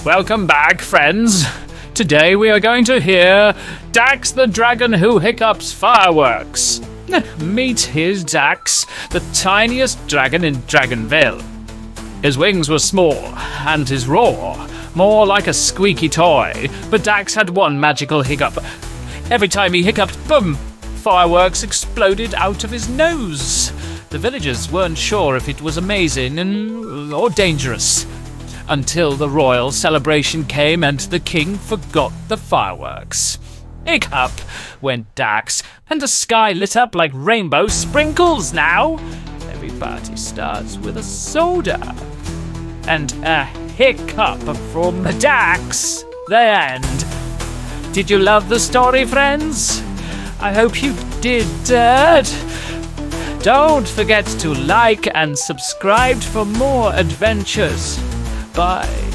Welcome back, friends. Today we are going to hear Dax the Dragon Who Hiccups Fireworks. Meet his Dax, the tiniest dragon in Dragonville. His wings were small, and his roar more like a squeaky toy, but Dax had one magical hiccup. Every time he hiccuped, boom, fireworks exploded out of his nose. The villagers weren't sure if it was amazing or dangerous, until the royal celebration came and the king forgot the fireworks. Hiccup, went Dax, and the sky lit up like rainbow sprinkles now. Every party starts with a soda. And a hiccup from Dax. The end. Did you love the story, friends? I hope you did. Don't forget to like and subscribe for more adventures. Bye.